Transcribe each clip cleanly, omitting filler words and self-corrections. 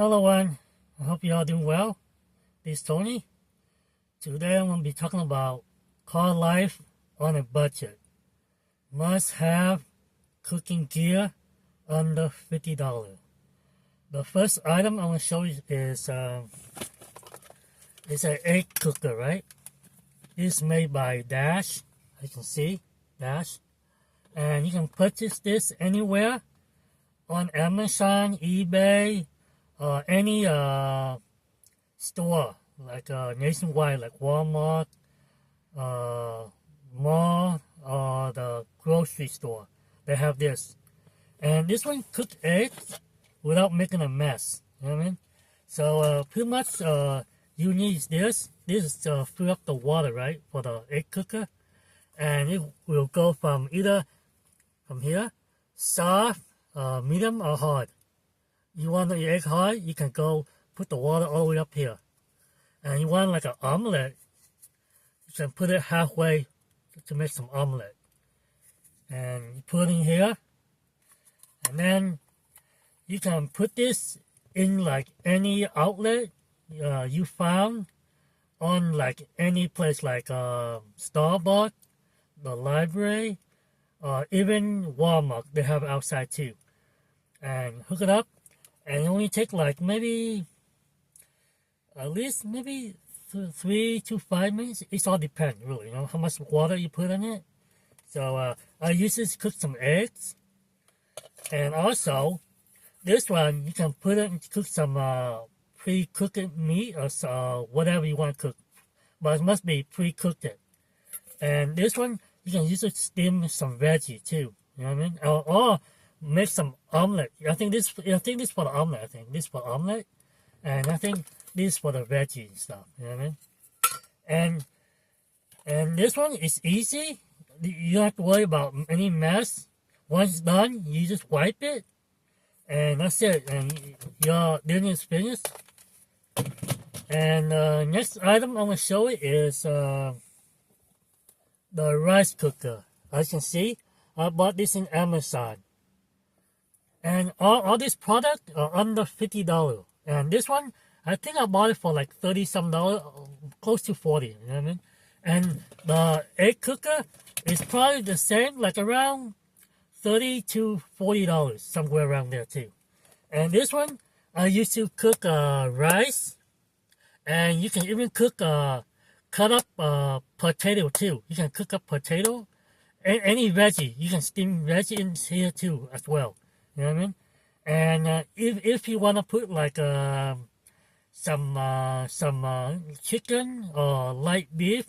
Hello, everyone. I hope you all doing well. This is Tony. Today I'm going to be talking about car life on a budget. Must have cooking gear under $50. The first item I'm going to show you is an egg cooker, right? It's made by Dash. As you can see, Dash. And you can purchase this anywhere on Amazon, eBay, any store, like nationwide, like Walmart, mall, or the grocery store. They have this. And this one cooks eggs without making a mess. You know what I mean? So pretty much you need this. This is to fill up the water, right, for the egg cooker. And it will go from either from here, soft, medium, or hard. You want the egg hard, you can go put the water all the way up here. And you want like an omelet, you can put it halfway to make some omelet. And you put it in here. And then you can put this in like any outlet you found on like any place like Starbucks, the library, or even Walmart. They have outside too. And hook it up. And it only take like maybe at least maybe 3 to 5 minutes. It all depends really, you know, how much water you put in it. So I use this to cook some eggs. And also this one you can put it and cook some pre-cooked meat or whatever you want to cook. But it must be pre-cooked. And this one you can use it to steam some veggie too. You know what I mean? Or make some omelet. I think this for the omelet. I think this for omelet, and I think this for the veggie and stuff. You know what I mean? And this one is easy. You don't have to worry about any mess. Once it's done, you just wipe it, and that's it. And your dinner is finished. And next item I'm gonna show you is the rice cooker. As you can see, I bought this in Amazon. And all these products are under $50. And this one, I think I bought it for like $30-some, close to 40, you know what I mean? And the egg cooker is probably the same, like around $30 to $40, somewhere around there too. And this one, I used to cook rice, and you can even cook cut up potato too. You can cook up potato, any veggie. You can steam veggie in here too as well. You know what I mean? And if you want to put like some chicken or light beef,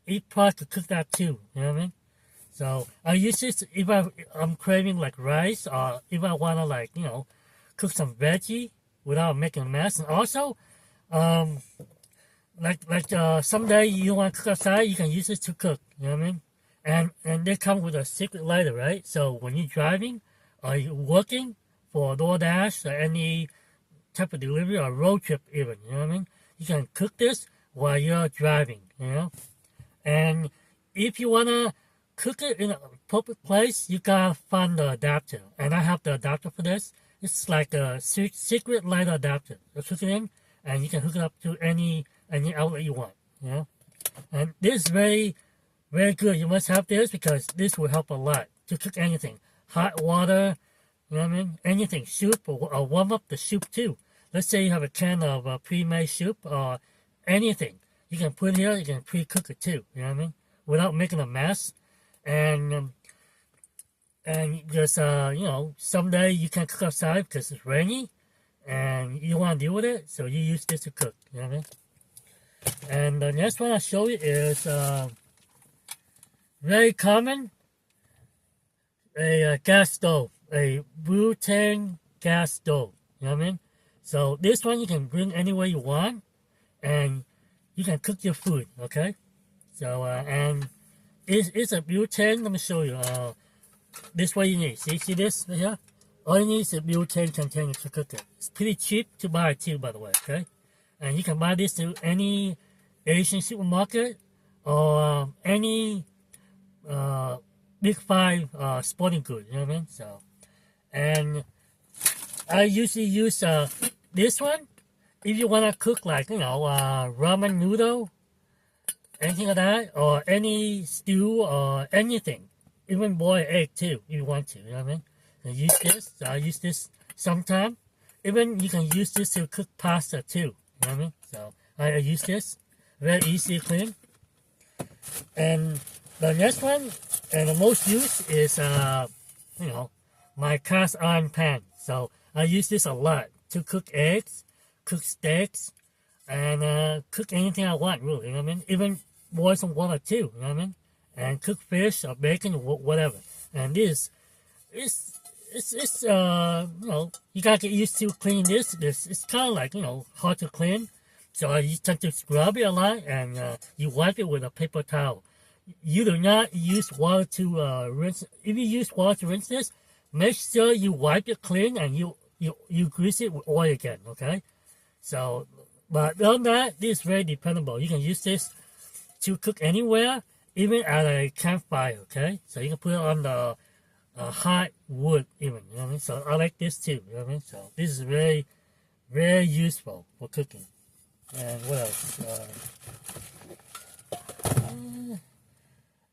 you probably could cook that too. You know what I mean? So I use this if I'm craving like rice, or if I want to like, you know, cook some veggie without making a mess. And also, someday you want to cook outside, you can use this to cook. You know what I mean? And they come with a secret lighter, right? So when you're driving, are you working for DoorDash or any type of delivery or road trip even, you know what I mean? You can cook this while you're driving, you know? And if you want to cook it in a public place, you gotta find the adapter. And I have the adapter for this. It's like a secret light adapter. You hook it in, and you can hook it up to any outlet you want, you know? And this is very, very good. You must have this because this will help a lot to cook anything. Hot water, you know what I mean? Anything, soup, or warm up the soup too. Let's say you have a can of pre-made soup or anything. You can put it here, you can pre-cook it too, you know what I mean? Without making a mess. And because, you know, someday you can't cook outside because it's rainy and you want to deal with it, so you use this to cook, you know what I mean? And the next one I'll show you is very common. A gas stove, a butane gas stove, you know what I mean? So this one you can bring anywhere you want, and you can cook your food, okay? So, and it's a butane, let me show you, this what you need, see this right here? All you need is a butane container to cook it. It's pretty cheap to buy too, by the way, okay? And you can buy this to any Asian supermarket, or any, Big Five sporting goods, you know what I mean? So, and I usually use this one, if you want to cook like, ramen noodle, anything like that, or any stew or anything, even boiled egg too, if you want to, you know what I mean? So use this. So I use this sometime. Even you can use this to cook pasta too, you know what I mean? So I use this. Very easy to clean. And the next one, and the most used is, my cast iron pan. So I use this a lot to cook eggs, cook steaks, and cook anything I want, really, you know what I mean? Even boil some water too, you know what I mean? And cook fish or bacon or whatever. And this, you gotta get used to cleaning this. It's kind of like, hard to clean. So you tend to scrub it a lot, and you wipe it with a paper towel. You do not use water to rinse. If you use water to rinse this, make sure you wipe it clean and you grease it with oil again, okay? So, but other than that, this is very dependable. You can use this to cook anywhere, even at a campfire, okay? So you can put it on the hot wood even, you know what I mean? So I like this too, you know what I mean? So this is very, very useful for cooking. And what else?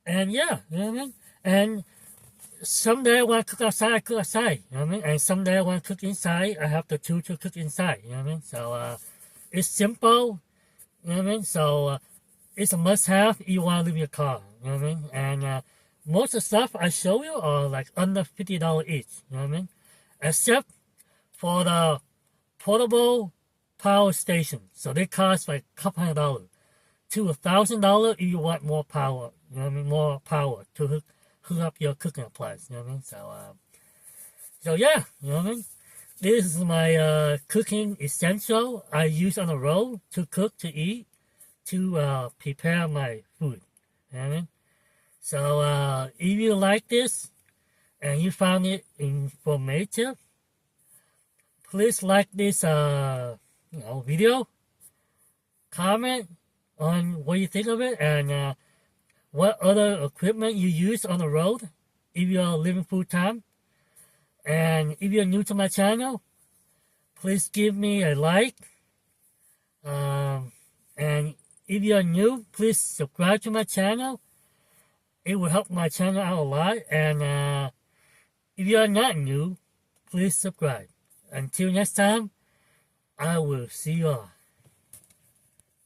And yeah, you know what I mean? And someday I want to cook outside, I cook outside, you know what I mean? And someday I want to cook inside, I have the tool to cook inside, you know what I mean? So it's simple, you know what I mean? So it's a must-have if you want to live in your car, you know what I mean? And most of the stuff I show you are like under $50 each, you know what I mean? Except for the portable power station. So they cost like a couple $100 to $1,000 if you want more power, you know what I mean? More power to hook up your cooking appliance, you know what I mean? So yeah, you know what I mean? This is my cooking essential I use on the road to cook, to eat, to prepare my food, you know what I mean? So if you like this and you found it informative, please like this video, comment on what you think of it, and what other equipment you use on the road if you're living full time. And if you're new to my channel, please give me a like. And if you're new, please subscribe to my channel. It will help my channel out a lot. And if you're not new, please subscribe. Until next time, I will see you all.